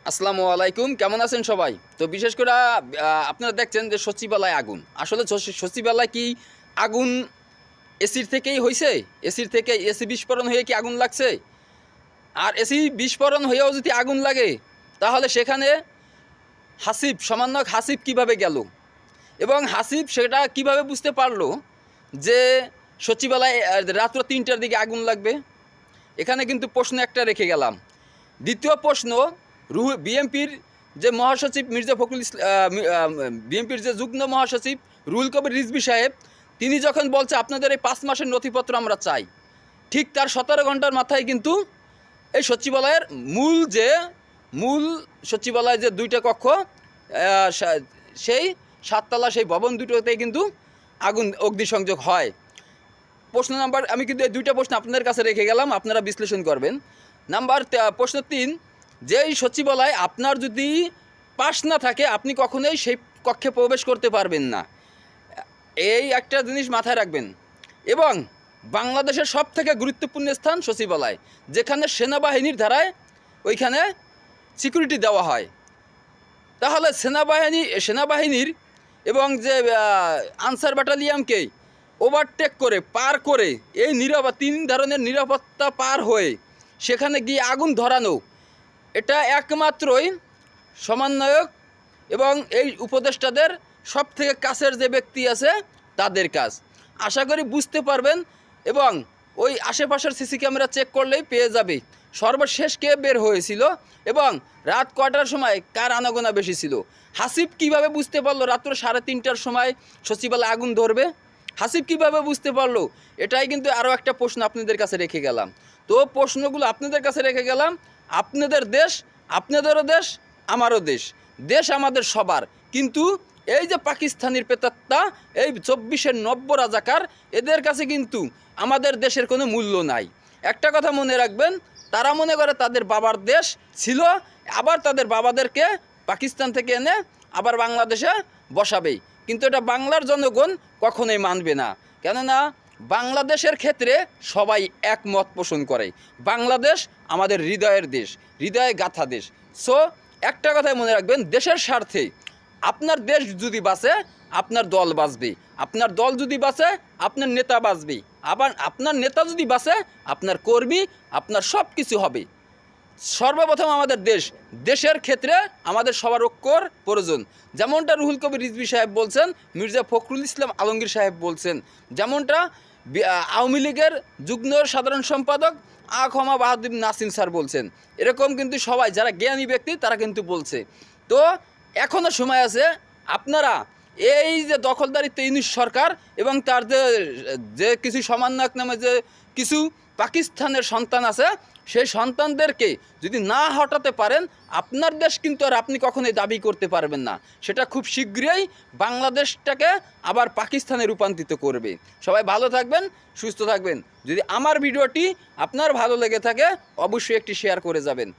আসসালামু আলাইকুম, কেমন আছেন সবাই? তো বিশেষ করে আপনারা দেখছেন যে সচিবালয় আগুন। আসলে সচিবালয় কি আগুন এসির থেকেই হইছে? এসির থেকে এসি বিস্ফোরণ হয়ে কি আগুন লাগছে? আর এসি বিস্ফোরণ হয়েও যদি আগুন লাগে তাহলে সেখানে সমন্বয়ক হাসিব কিভাবে গেল? এবং হাসিব সেটা কিভাবে বুঝতে পারলো যে সচিবালয়ে রাত্র ৩টার দিকে আগুন লাগবে? এখানে কিন্তু প্রশ্ন একটা রেখে গেলাম। দ্বিতীয় প্রশ্ন, বিএনপির যে মহাসচিব মির্জা ফখরুল বিএনপির যে যুগ্ম মহাসচিব রুহুল কবির রিজভী সাহেব, তিনি যখন বলছে আপনাদের এই ৫ মাসের নথিপত্র আমরা চাই, ঠিক তার ১৭ ঘন্টার মাথায় কিন্তু এই সচিবালয়ের মূল সচিবালয় যে ২টা কক্ষ, সেই ৭তলা সেই ভবন দুটোতেই কিন্তু অগ্নিসংযোগ হয়। আমি কিন্তু এই ২টা প্রশ্ন আপনাদের কাছে রেখে গেলাম, আপনারা বিশ্লেষণ করবেন। প্রশ্ন ৩, যেই সচিবালয় আপনার যদি পাস না থাকে আপনি কখনোই সেই কক্ষে প্রবেশ করতে পারবেন না, এই একটা জিনিস মাথায় রাখবেন। এবং বাংলাদেশের সবথেকে গুরুত্বপূর্ণ স্থান সচিবালয়, যেখানে সেনাবাহিনীর ধারায় ওইখানে সিকিউরিটি দেওয়া হয়। তাহলে সেনাবাহিনীর এবং যে আনসার ব্যাটালিয়নকে ওভারটেক করে পার করে এই ৩ ধরনের নিরাপত্তা পার হয়ে সেখানে গিয়ে আগুন ধরানো, এটা একমাত্রই সমন্বয়ক এবং এই উপদেষ্টাদের সবথেকে কাছের যে ব্যক্তি আছে তাদের কাজ। আশা করি বুঝতে পারবেন এবং ওই আশেপাশের সিসি ক্যামেরা চেক করলেই পেয়ে যাবে সর্বশেষ কে বের হয়েছিল এবং রাত কয়টার সময় কার আনাগোনা বেশি ছিল। হাসিব কিভাবে বুঝতে পারলো রাত্র ৩:৩০টার সময় সচিবালয়ে আগুন ধরবে? হাসিব কিভাবে বুঝতে পারলো? এটাই কিন্তু আরও একটা প্রশ্ন আপনাদের কাছে রেখে গেলাম। তো প্রশ্নগুলো আপনাদের কাছে রেখে গেলাম। আপনাদের দেশ, আপনাদেরও দেশ, আমারও দেশ, দেশ আমাদের সবার। কিন্তু এই যে পাকিস্তানির প্রেতাত্মা, এই ২৪-এর নব্য রাজাকার, এদের কাছে কিন্তু আমাদের দেশের কোনো মূল্য নাই। একটা কথা মনে রাখবেন, তারা মনে করে তাদের বাবার দেশ ছিল, আবার তাদের বাবাদেরকে পাকিস্তান থেকে এনে আবার বাংলাদেশে বসাবেই। কিন্তু এটা বাংলার জনগণ কখনোই মানবে না। কেননা বাংলাদেশের ক্ষেত্রে সবাই একমত পোষণ করে। বাংলাদেশ আমাদের হৃদয়ের দেশ, হৃদয়ে গাঁথা দেশ। সো একটা কথাই মনে রাখবেন, দেশের স্বার্থে আপনার দেশ যদি বাঁচে আপনার দল বাঁচবে, আপনার দল যদি বাঁচে আপনার নেতা বাঁচবে, আবার আপনার নেতা যদি বাঁচে আপনার কর্মী, আপনার সব কিছু হবে। সর্বপ্রথম আমাদের দেশের ক্ষেত্রে আমাদের সবার ঐক্যর প্রয়োজন। যেমনটা রুহুল কবির রিজভী সাহেব বলছেন, মির্জা ফখরুল ইসলাম আলমগীর সাহেব বলছেন, যেমনটা আওয়ামী লীগের যুগ্ম সাধারণ সম্পাদক আ.খ.ম বাহাদুর নাসিম স্যার বলছেন, এরকম কিন্তু সবাই যারা জ্ঞানী ব্যক্তি তারা কিন্তু বলছে। তো এখনও সময় আছে। আপনারা এই যে দখলদারিত্ব ইউনূস সরকার এবং তার যে কিছু সমন্বয়ক নামে যে কিছু পাকিস্তানের সন্তান আছে, সেই সন্তানদেরকে যদি না হটাতে পারেন আপনার দেশ কিন্তু আর আপনি কখনোই দাবি করতে পারবেন না। সেটা খুব শীঘ্রই বাংলাদেশটাকে আবার পাকিস্তানে রূপান্তরিত করবে। সবাই ভালো থাকবেন, সুস্থ থাকবেন। যদি আমার ভিডিওটি আপনার ভালো লেগে থাকে অবশ্যই একটি শেয়ার করে যাবেন।